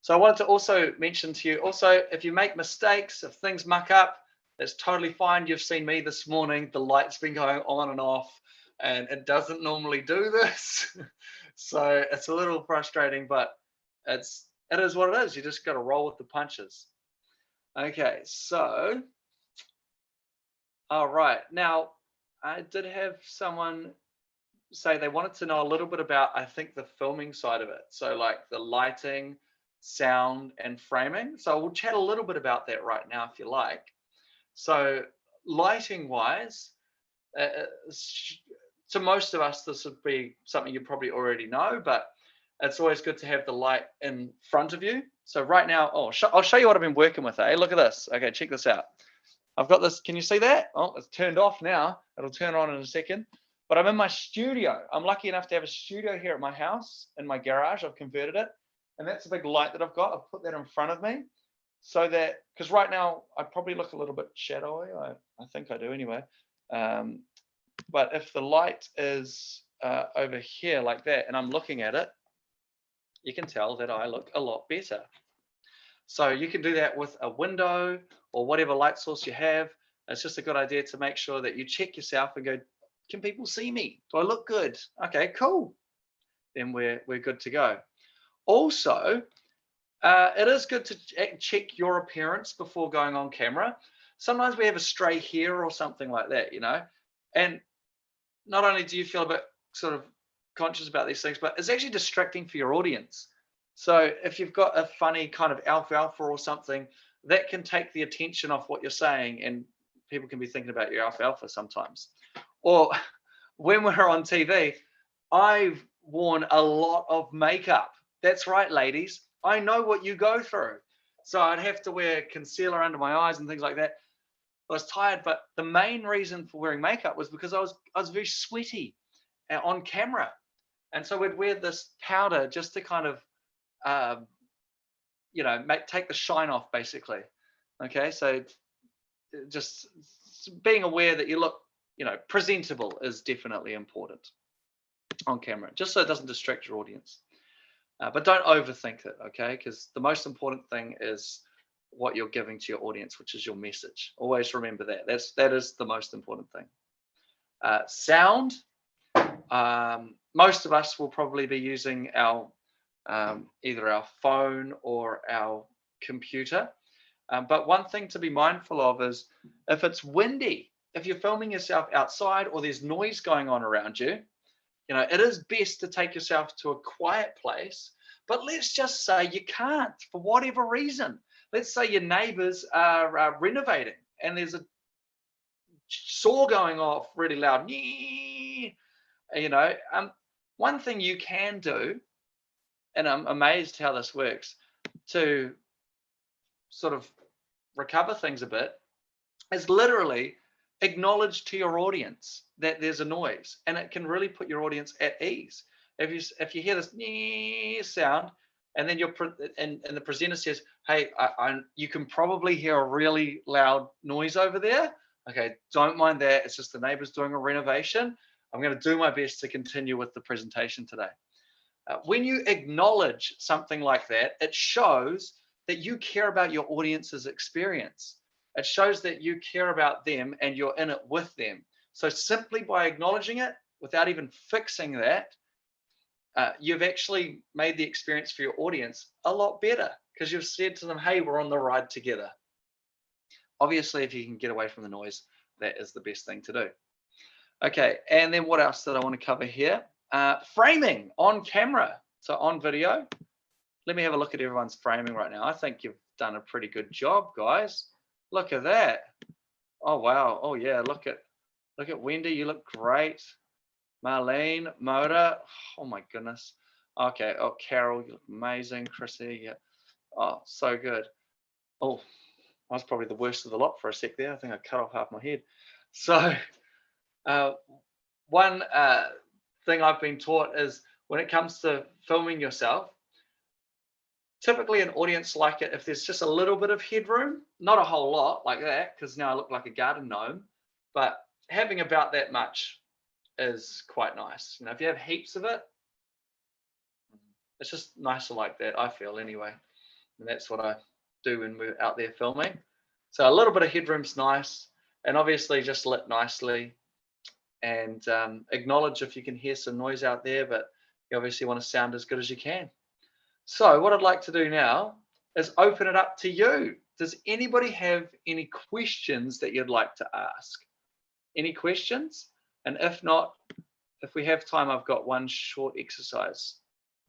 [SPEAKER 2] So I wanted to also mention to you, also, if you make mistakes, if things muck up, it's totally fine. You've seen me this morning. The light's been going on and off, and it doesn't normally do this. So it's a little frustrating, but it is what it is. You just got to roll with the punches. Okay, so, all right. Now, I did have someone say they wanted to know a little bit about, I think, the filming side of it. So like the lighting, sound, and framing. So we'll chat a little bit about that right now if you like. So lighting wise, to most of us, this would be something you probably already know, but it's always good to have the light in front of you. So right now, I'll show you what I've been working with. Look at this. Okay, check this out. I've got this. Can you see that? Oh, it's turned off now. It'll turn on in a second. But I'm in my studio. I'm lucky enough to have a studio here at my house, in my garage. I've converted it. And that's a big light that I've got. I've put that in front of me so that, because right now I probably look a little bit shadowy. I think I do anyway. But if the light is over here like that and I'm looking at it, you can tell that I look a lot better. So you can do that with a window or whatever light source you have. It's just a good idea to make sure that you check yourself and go, can people see me? Do I look good? Okay, cool. Then we're good to go. Also, it is good to check your appearance before going on camera. Sometimes we have a stray hair or something like that, you know, and not only do you feel a bit sort of conscious about these things, but it's actually distracting for your audience. So if you've got a funny kind of alfalfa or something, that can take the attention off what you're saying, and people can be thinking about your alfalfa sometimes. Or when we're on TV, I've worn a lot of makeup. That's right, ladies. I know what you go through. So I'd have to wear concealer under my eyes and things like that. I was tired, but the main reason for wearing makeup was because I was very sweaty on camera. And so we'd wear this powder just to kind of, you know, take the shine off, basically. Okay, so just being aware that you look, you know, presentable is definitely important on camera, just so it doesn't distract your audience. But don't overthink it, okay? Because the most important thing is what you're giving to your audience, which is your message. Always remember that. That is the most important thing. Sound. Most of us will probably be using our either our phone or our computer. But one thing to be mindful of is if it's windy, if you're filming yourself outside or there's noise going on around you, you know, it is best to take yourself to a quiet place. But let's just say you can't for whatever reason. Let's say your neighbors are renovating and there's a saw going off really loud. You know, one thing you can do, and I'm amazed how this works, to sort of recover things a bit, is literally acknowledge to your audience that there's a noise, and it can really put your audience at ease. If you hear this sound, and then and the presenter says, "Hey, you can probably hear a really loud noise over there. Okay, don't mind that. It's just the neighbors doing a renovation. I'm going to do my best to continue with the presentation today." When you acknowledge something like that, it shows that you care about your audience's experience. It shows that you care about them and you're in it with them. So simply by acknowledging it, without even fixing that, you've actually made the experience for your audience a lot better. because you've said to them, hey, we're on the ride together. Obviously, if you can get away from the noise, that is the best thing to do. Okay, and then what else did I want to cover here? Framing on camera, so on video. Let me have a look at everyone's framing right now. I think you've done a pretty good job, guys. Look at that. Oh, wow. Oh, yeah, look at Wendy, you look great. Marlene, Moda, oh my goodness. Okay, oh, Carol, you look amazing. Chrissy, yeah. Oh, so good. Oh, I was probably the worst of the lot for a sec there. I think I cut off half my head. So one thing I've been taught is when it comes to filming yourself, typically an audience like it if there's just a little bit of headroom, not a whole lot like that, because now I look like a garden gnome, but having about that much is quite nice. You know, if you have heaps of it, it's just nicer like that, I feel anyway. And that's what I do when we're out there filming. So a little bit of headroom's nice, and obviously just lit nicely, and acknowledge if you can hear some noise out there, but you obviously want to sound as good as you can. So what I'd like to do now is open it up to you. Does anybody have any questions that you'd like to ask? Any questions? And if not, if we have time, I've got one short exercise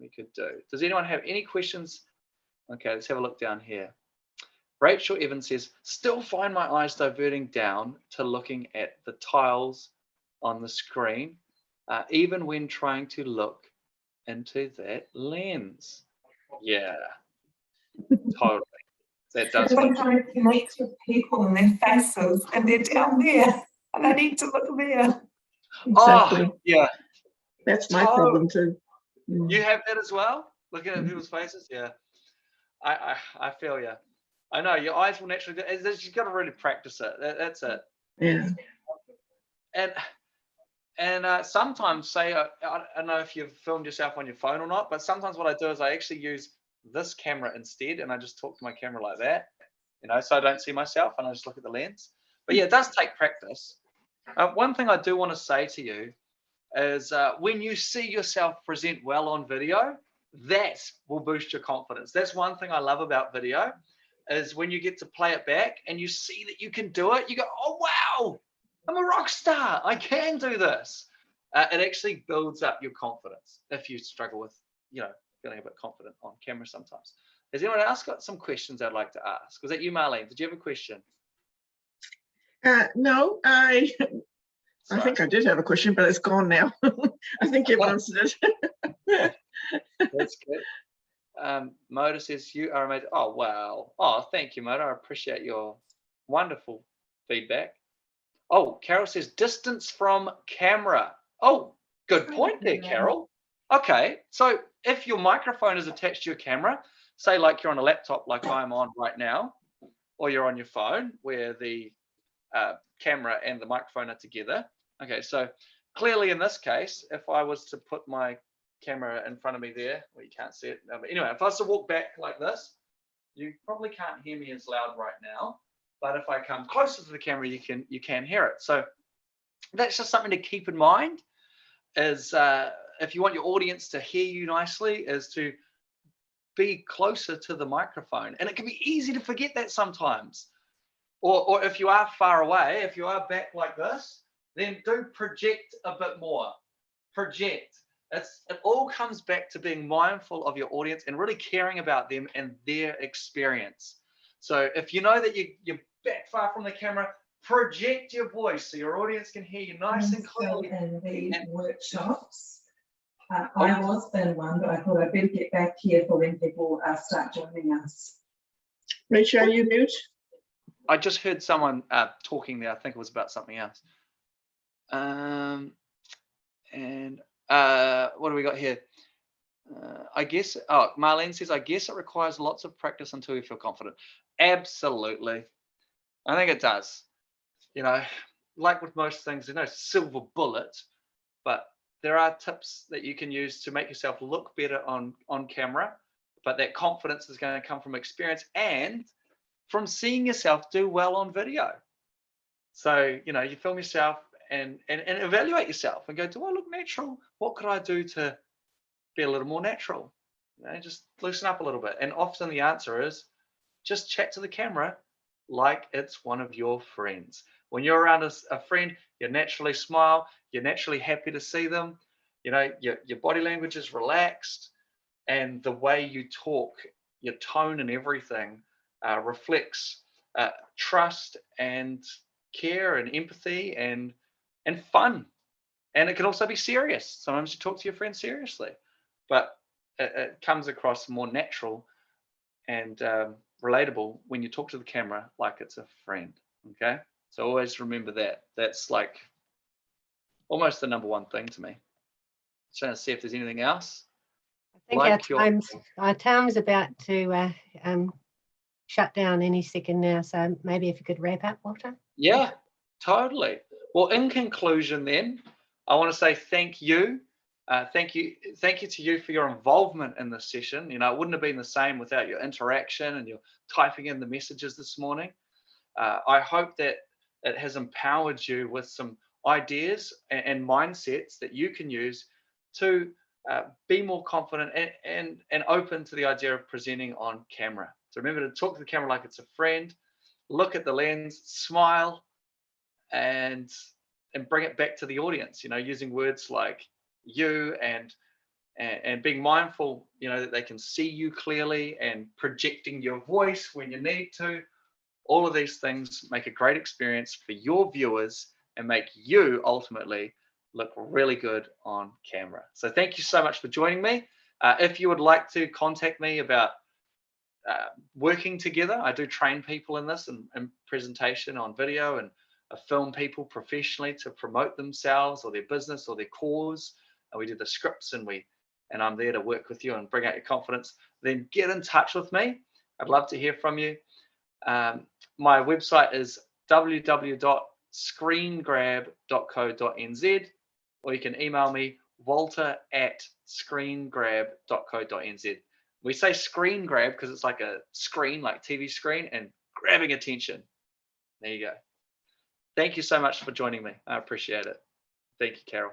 [SPEAKER 2] we could do. Does anyone have any questions? Okay, let's have a look down here. Rachel Evans says, still find my eyes diverting down to looking at the tiles on the screen, even when trying to look into that lens. Yeah, totally. That does
[SPEAKER 3] I'm
[SPEAKER 2] happen.
[SPEAKER 3] trying to connect with people and their faces, and they're down there, and I need to look there.
[SPEAKER 9] Exactly.
[SPEAKER 2] Oh, yeah.
[SPEAKER 9] That's my problem too.
[SPEAKER 2] You have that as well? Looking at people's faces? Yeah. I feel you. I know your eyes will naturally do. You've got to really practice it. That's it.
[SPEAKER 9] Yeah.
[SPEAKER 2] And sometimes, say, I don't know if you've filmed yourself on your phone or not, but sometimes what I do is I actually use this camera instead, and I just talk to my camera like that, you know, so I don't see myself and I just look at the lens. But yeah, it does take practice. One thing I do want to say to you is when you see yourself present well on video, that will boost your confidence. That's one thing I love about video, is when you get to play it back and you see that you can do it, you go, oh, wow, I'm a rock star. I can do this. It actually builds up your confidence if you struggle with, you know, feeling a bit confident on camera sometimes. Has anyone else got some questions I'd like to ask? Was that you, Marlene? Did you have a question?
[SPEAKER 9] No, I think I did have a question, but it's gone now. I think you've answered it.
[SPEAKER 2] That's good. Moda says, you are amazing. Oh, wow. Oh, thank you, Moda. I appreciate your wonderful feedback. Oh, Carol says, distance from camera. Oh, good point there, Carol. Okay, so if your microphone is attached to your camera, say like you're on a laptop like I'm on right now, or you're on your phone where the camera and the microphone are together. Okay, so clearly in this case, if I was to put my camera in front of me there, well, you can't see it. But anyway, if I was to walk back like this, you probably can't hear me as loud right now. But if I come closer to the camera, you can hear it. So that's just something to keep in mind, is if you want your audience to hear you nicely, is to be closer to the microphone. And it can be easy to forget that sometimes. Or if you are far away, if you are back like this, then do project a bit more. Project. It all comes back to being mindful of your audience and really caring about them and their experience. So if you know that you're back far from the camera, project your voice so your audience can hear you nice and clearly.
[SPEAKER 3] In the workshops, I was in one, but I thought I'd better get back here for when people start joining us.
[SPEAKER 9] Rachel, are you mute?
[SPEAKER 2] I just heard someone talking there. I think it was about something else. And what do we got here? I guess, oh, Marlene says, I guess it requires lots of practice until you feel confident. Absolutely. I think it does. You know, like with most things, there's no silver bullet, but there are tips that you can use to make yourself look better on camera. But that confidence is going to come from experience and from seeing yourself do well on video. So, you know, you film yourself and evaluate yourself and go, do I look natural? What could I do to be a little more natural? just loosen up a little bit. And often the answer is just chat to the camera like it's one of your friends. When you're around a friend, you naturally smile, you're naturally happy to see them. Your body language is relaxed, and the way you talk, your tone and everything reflects trust and care and empathy and fun. And it can also be serious. Sometimes you talk to your friends seriously, but it comes across more natural and relatable when you talk to the camera like it's a friend. Okay, so always remember that. That's like almost the number one thing to me. Trying to see if there's anything else.
[SPEAKER 1] I think our time's about to shut down any second now. So maybe if you could wrap up, Walter.
[SPEAKER 2] Yeah, totally. Well, in conclusion, then, I want to say thank you. Thank you to you for your involvement in this session. It wouldn't have been the same without your interaction and your typing in the messages this morning. I hope that it has empowered you with some ideas and mindsets that you can use to be more confident and open to the idea of presenting on camera. So remember to talk to the camera like it's a friend, look at the lens, smile, and bring it back to the audience, using words like you and being mindful, that they can see you clearly, and projecting your voice when you need to. All of these things make a great experience for your viewers and make you ultimately look really good on camera. So thank you so much for joining me. If you would like to contact me about working together, I do train people in this and presentation on video, and film people professionally to promote themselves or their business or their cause. And we do the scripts, and I'm there to work with you and bring out your confidence. Then get in touch with me. I'd love to hear from you. My website is www.screengrab.co.nz, or you can email me walter@screengrab.co.nz. We say screen grab because it's like a screen, like TV screen, and grabbing attention. There you go. Thank you so much for joining me. I appreciate it. Thank you, Carol.